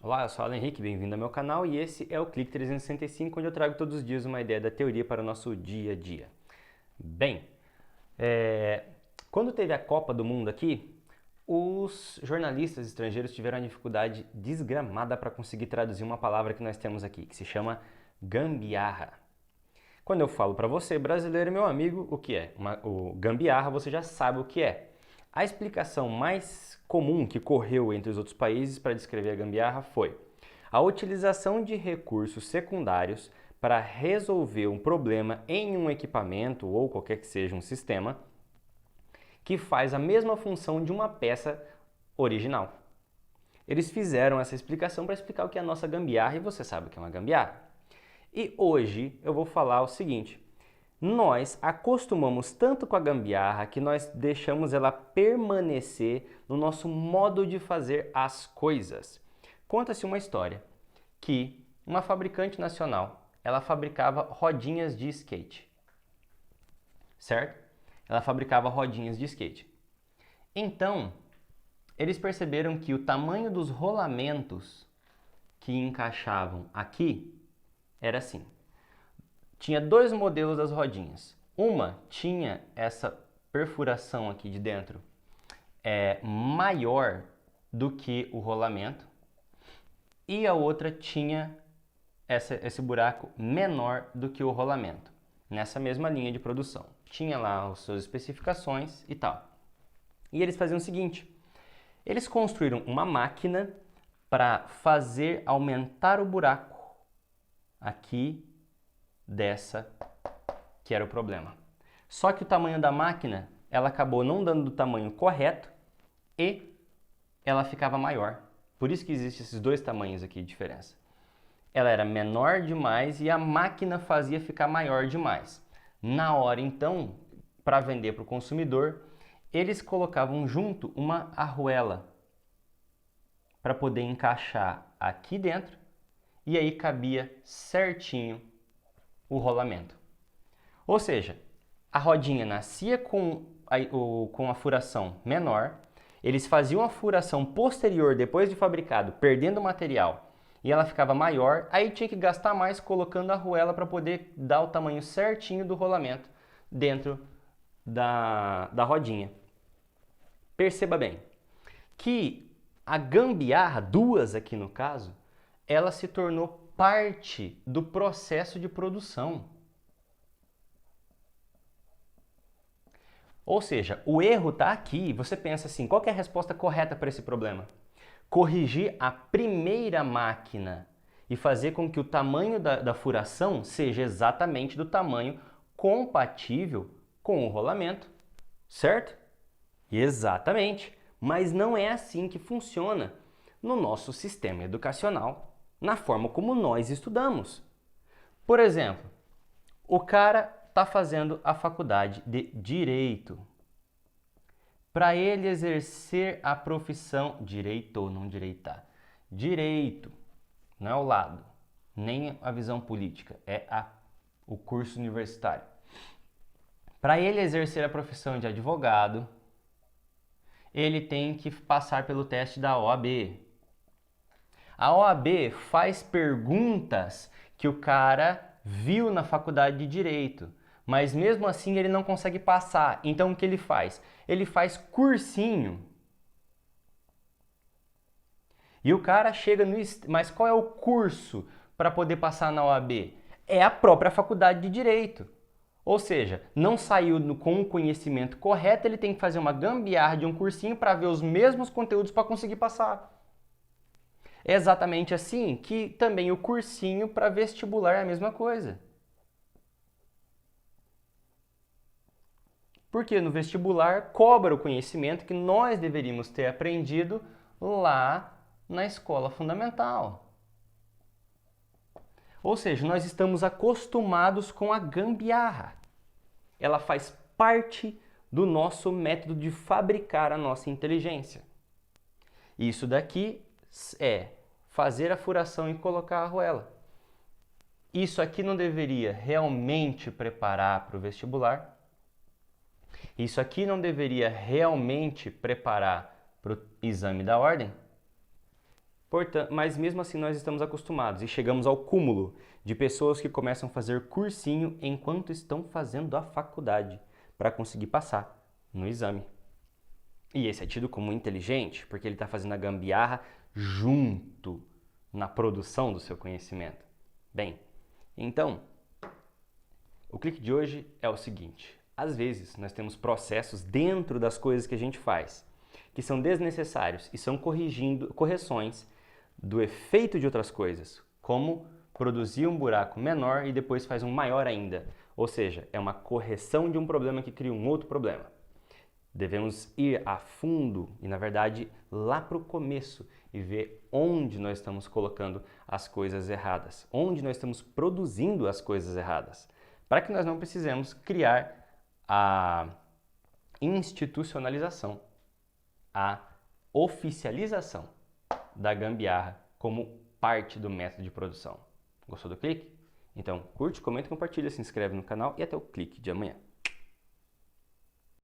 Olá, eu sou o Alan Henrique, bem-vindo ao meu canal e esse é o Clique 365, onde eu trago todos os dias uma ideia da teoria para o nosso dia a dia. Bem, quando teve a Copa do Mundo aqui, os jornalistas estrangeiros tiveram uma dificuldade desgramada para conseguir traduzir uma palavra que nós temos aqui, que se chama gambiarra. Quando eu falo para você, brasileiro, meu amigo, o que é? O gambiarra, você já sabe o que é. A explicação mais comum que correu entre os outros países para descrever a gambiarra foi a utilização de recursos secundários para resolver um problema em um equipamento ou qualquer que seja um sistema que faz a mesma função de uma peça original. Eles fizeram essa explicação para explicar o que é a nossa gambiarra e você sabe o que é uma gambiarra. E hoje eu vou falar o seguinte: nós acostumamos tanto com a gambiarra que nós deixamos ela permanecer no nosso modo de fazer as coisas. Conta-se uma história que uma fabricante nacional, ela fabricava rodinhas de skate, certo? Ela fabricava rodinhas de skate. Então, eles perceberam que o tamanho dos rolamentos que encaixavam aqui era assim. Tinha dois modelos das rodinhas. Uma tinha essa perfuração aqui de dentro maior do que o rolamento e a outra tinha esse buraco menor do que o rolamento, nessa mesma linha de produção. Tinha lá as suas especificações e tal. E eles faziam o seguinte: eles construíram uma máquina para fazer aumentar o buraco aqui dessa que era o problema. Só que o tamanho da máquina, ela acabou não dando o tamanho correto e ela ficava maior. Por isso que existem esses dois tamanhos aqui de diferença. Ela era menor demais e a máquina fazia ficar maior demais. Na hora, então, para vender para o consumidor, eles colocavam junto uma arruela para poder encaixar aqui dentro e aí cabia certinho o rolamento. Ou seja, a rodinha nascia com a furação menor, eles faziam a furação posterior depois de fabricado, perdendo o material, e ela ficava maior, aí tinha que gastar mais colocando a arruela para poder dar o tamanho certinho do rolamento dentro da rodinha. Perceba bem que a gambiarra, duas aqui no caso, ela se tornou parte do processo de produção. Ou seja, o erro está aqui. Você pensa assim, qual que é a resposta correta para esse problema? Corrigir a primeira máquina e fazer com que o tamanho da furação seja exatamente do tamanho compatível com o rolamento, certo? Exatamente, mas não é assim que funciona no nosso sistema educacional, na forma como nós estudamos. Por exemplo, o cara está fazendo a faculdade de Direito. Para ele exercer a profissão, direito, não direitar, direito, não é o lado, nem a visão política, é o curso universitário. Para ele exercer a profissão de advogado, ele tem que passar pelo teste da OAB. A OAB faz perguntas que o cara viu na faculdade de Direito, mas mesmo assim ele não consegue passar. Então o que ele faz? Ele faz cursinho. E o cara chega no... Mas qual é o curso para poder passar na OAB? É a própria faculdade de Direito. Ou seja, não saiu com o conhecimento correto, ele tem que fazer uma gambiarra de um cursinho para ver os mesmos conteúdos para conseguir passar. É exatamente assim que também o cursinho para vestibular é a mesma coisa. Porque no vestibular cobra o conhecimento que nós deveríamos ter aprendido lá na escola fundamental. Ou seja, nós estamos acostumados com a gambiarra. Ela faz parte do nosso método de fabricar a nossa inteligência. Isso daqui é fazer a furação e colocar a arruela. Isso aqui não deveria realmente preparar para o vestibular. Isso aqui não deveria realmente preparar para o exame da ordem. Mas mesmo assim nós estamos acostumados e chegamos ao cúmulo de pessoas que começam a fazer cursinho enquanto estão fazendo a faculdade para conseguir passar no exame. E esse é tido como inteligente porque ele está fazendo a gambiarra junto na produção do seu conhecimento. Bem, então, o clique de hoje é o seguinte: às vezes nós temos processos dentro das coisas que a gente faz que são desnecessários e são correções do efeito de outras coisas, como produzir um buraco menor e depois faz um maior ainda. Ou seja, é uma correção de um problema que cria um outro problema. Devemos ir a fundo e, na verdade, lá para o começo e ver onde nós estamos colocando as coisas erradas, onde nós estamos produzindo as coisas erradas, para que nós não precisemos criar a institucionalização, a oficialização da gambiarra como parte do método de produção. Gostou do clique? Então, curte, comenta, compartilha, se inscreve no canal e até o clique de amanhã.